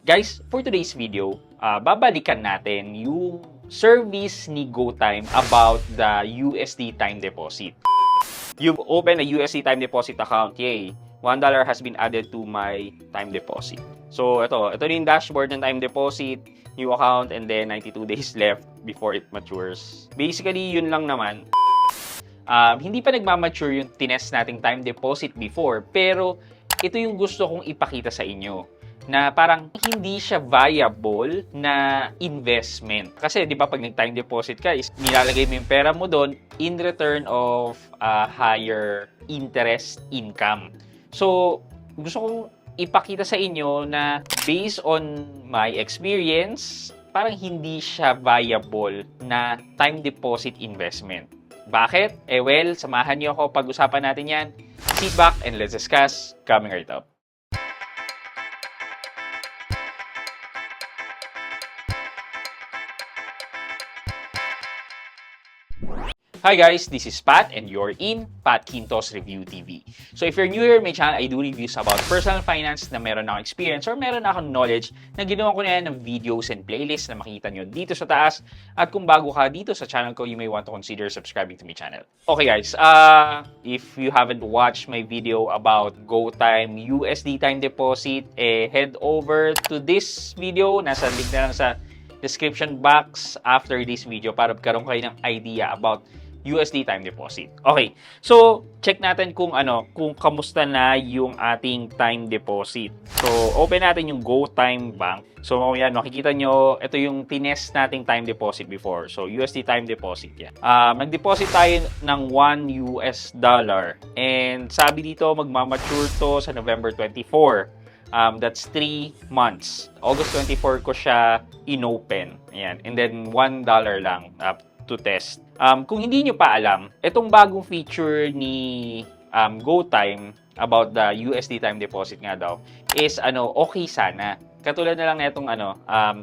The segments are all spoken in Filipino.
Guys, for today's video, babalikan natin yung service ni GoTime about the USD time deposit. You've opened a USD time deposit account. Yay! $1 has been added to my time deposit. So, ito yung dashboard ng time deposit, new account, and then 92 days left before it matures. Basically, yun lang naman. Hindi pa nagmamature yung tinest nating time deposit before, pero ito yung gusto kong ipakita sa inyo na parang hindi siya viable na investment. Kasi di ba pag nag-time deposit ka, is nilalagay mo yung pera mo doon in return of higher interest income. So, gusto kong ipakita sa inyo na based on my experience, parang hindi siya viable na time deposit investment. Bakit? Well, samahan niyo ako pag-usapan natin yan. Sit back and let's discuss coming right up. Hi guys, this is Pat and you're in Pat Quintos Review TV. So if you're new here, my channel, I do reviews about personal finance na meron akong experience or meron akong knowledge na ginawa ko na yan ng videos and playlists na makikita nyo dito sa taas. At kung bago ka dito sa channel ko, you may want to consider subscribing to my channel. Okay guys, if you haven't watched my video about GoTime USD time deposit, head over to this video. Nasa link na lang sa description box after this video para magkaroon kayo ng idea about USD time deposit. Okay. So, check natin kung kamusta na yung ating time deposit. So, open natin yung GoTime Bank. So, yan, makikita nyo, ito yung tinest nating time deposit before. So, USD time deposit yan. Nag-deposit tayo ng $1 and sabi dito, magmamature to sa November 24. That's 3 months. August 24 ko siya inopen. Ayan. And then $1 lang to test. Kung hindi nyo pa alam, itong bagong feature ni GoTime about the USD time deposit nga daw is okay sana. Katulad na lang itong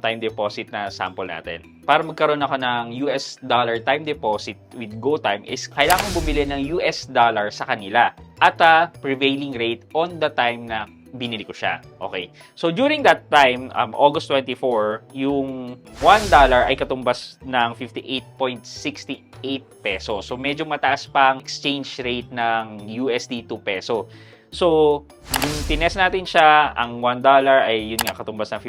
time deposit na sample natin. Para magkaroon ako ng US dollar time deposit with GoTime is kailangan bumili ng US dollar sa kanila at a prevailing rate on the time na binili ko siya. Okay. So, during that time, August 24, yung $1 ay katumbas ng 58.68 pesos. So, medyo mataas pa ang exchange rate ng USD to peso. So, yung tinest natin siya, ang $1 ay yun nga katumbas ng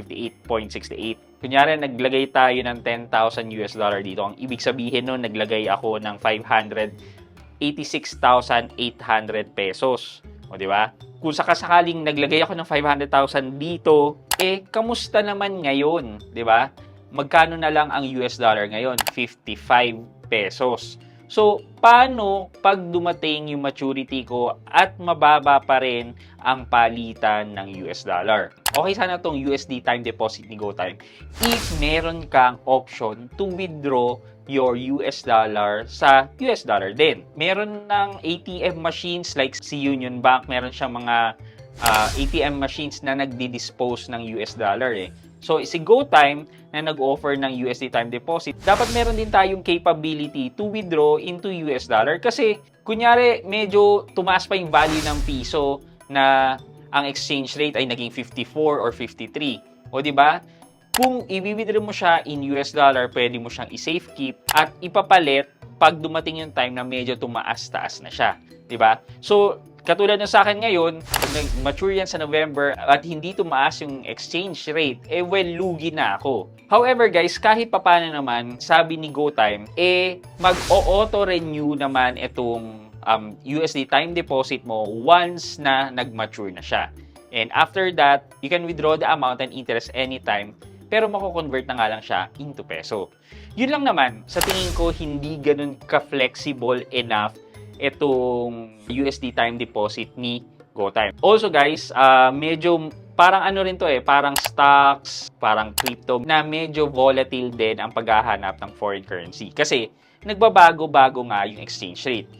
58.68. Kunyari, naglagay tayo ng 10,000 US dollar dito. Ang ibig sabihin nun, naglagay ako ng 586,800 pesos. O, di ba? Kung sakasakaling naglagay ako ng 500,000 dito, kamusta naman ngayon? Di ba? Magkano na lang ang US dollar ngayon? 55 pesos. So, paano pag dumating yung maturity ko at mababa pa rin ang palitan ng US dollar? Okay sana itong USD time deposit ni GoTime if meron kang option to withdraw your US dollar sa US dollar din. Meron ng ATM machines like si Union Bank, meron siyang mga ATM machines na nagdi-dispose ng US dollar So, si GoTime na nag-offer ng USD time deposit, dapat meron din tayong capability to withdraw into US dollar kasi, kunyari, medyo tumaas pa yung value ng piso na ang exchange rate ay naging 54 or 53. O, di ba? Kung i-withdraw mo siya in US dollar, pwede mo siyang i-safe keep at ipapalit pag dumating yung time na medyo tumaas-taas na siya. Di ba? So, katulad ng sa akin ngayon, pag nag-mature yan sa November at hindi tumaas yung exchange rate, lugi na ako. However guys, kahit papano naman, sabi ni GoTime, mag-auto-renew naman itong USD time deposit mo once na nag-mature na siya. And after that, you can withdraw the amount and interest anytime, pero mako-convert na nga lang siya into peso. Yun lang naman, sa tingin ko, hindi ganun ka-flexible enough itong USD time deposit ni GoTime. Also guys, medyo parang rin to parang stocks, parang crypto na medyo volatile din ang paghahanap ng foreign currency. Kasi nagbabago-bago nga yung exchange rate.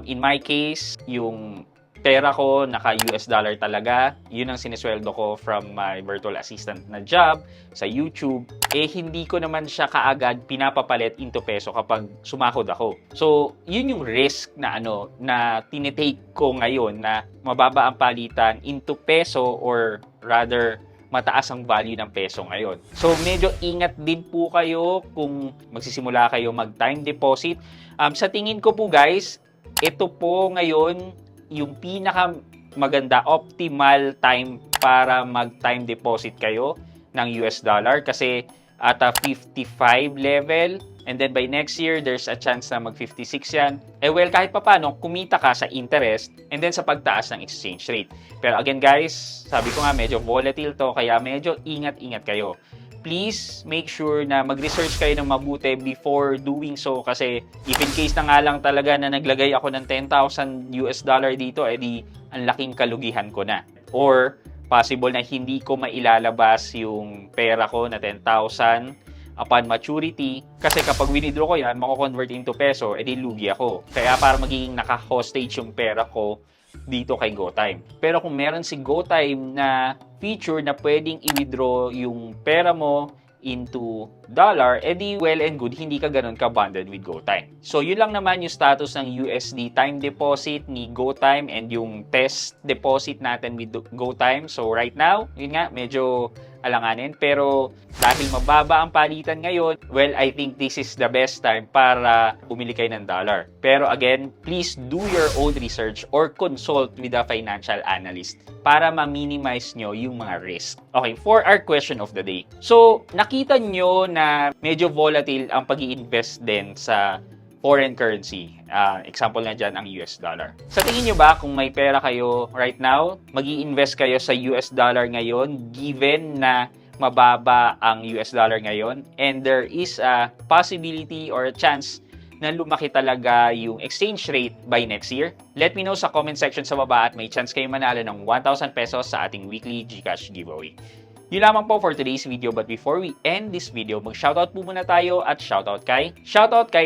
In my case, yung pera ko naka-US dollar talaga. Yun ang sinesweldo ko from my virtual assistant na job sa YouTube. Hindi ko naman siya kaagad pinapapalit into peso kapag sumakod ako. So, yun yung risk na na tinitake ko ngayon na mababa ang palitan into peso or rather mataas ang value ng peso ngayon. So, medyo ingat din po kayo kung magsisimula kayo mag-time deposit. Sa tingin ko po guys, ito po ngayon yung pinaka maganda, optimal time para mag-time deposit kayo ng US dollar kasi at a 55 level, and then by next year, there's a chance na mag-56 yan. Well, kahit pa paano, kumita ka sa interest and then sa pagtaas ng exchange rate. Pero again guys, sabi ko nga medyo volatile to, kaya medyo ingat-ingat kayo. Please make sure na mag-research kayo ng mabuti before doing so kasi if in case na nga lang talaga na naglagay ako ng 10,000 US dollar dito, edi ang laking kalugihan ko na. Or possible na hindi ko mailalabas yung pera ko na 10,000 upon maturity. Kasi kapag winidraw ko yan, mako-convert into peso, edi lugi ako. Kaya para magiging naka-hostage yung pera ko dito kay GoTime. Pero kung meron si GoTime na feature na pwedeng i-withdraw yung pera mo into dollar, edi well and good, hindi ka ganun ka-bonded with GoTime. So, yun lang naman yung status ng USD time deposit ni GoTime and yung test deposit natin with GoTime. So, right now, yun nga, medyo alanganin. Pero dahil mababa ang palitan ngayon, well, I think this is the best time para bumili kayo ng dollar. Pero again, please do your own research or consult with a financial analyst para ma-minimize nyo yung mga risk. Okay, for our question of the day. So, nakita nyo na medyo volatile ang pag-i-invest din sa foreign currency. Example na dyan ang US dollar. Sa tingin nyo ba kung may pera kayo right now, mag-i-invest kayo sa US dollar ngayon given na mababa ang US dollar ngayon and there is a possibility or a chance na lumaki talaga yung exchange rate by next year? Let me know sa comment section sa baba at may chance kayo manalo ng 1,000 pesos sa ating weekly GCash giveaway. Yun lamang po for today's video, but before we end this video, mag-shoutout po muna tayo at shoutout kay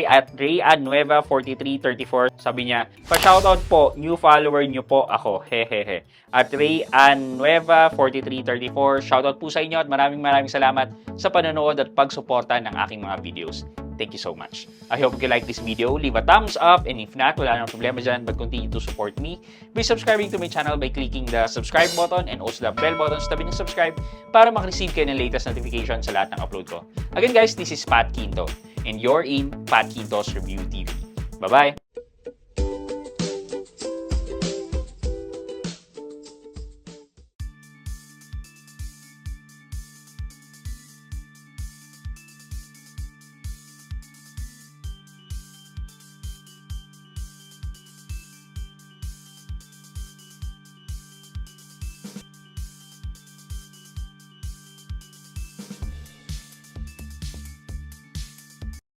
at Rayanueva4334. Sabi niya, pa-shoutout po, new follower niyo po ako, hehehe. At Rayanueva4334, shoutout po sa inyo at maraming salamat sa panonood at pagsuporta ng aking mga videos. Thank you so much. I hope you like this video. Leave a thumbs up and if not, wala nang problema dyan, but continue to support me by subscribing to my channel by clicking the subscribe button and also the bell button sa tabi ng subscribe para makareceive kayo ng latest notification sa lahat ng upload ko. Again guys, this is Pat Quinto and you're in Pat Quinto's Review TV. Bye-bye!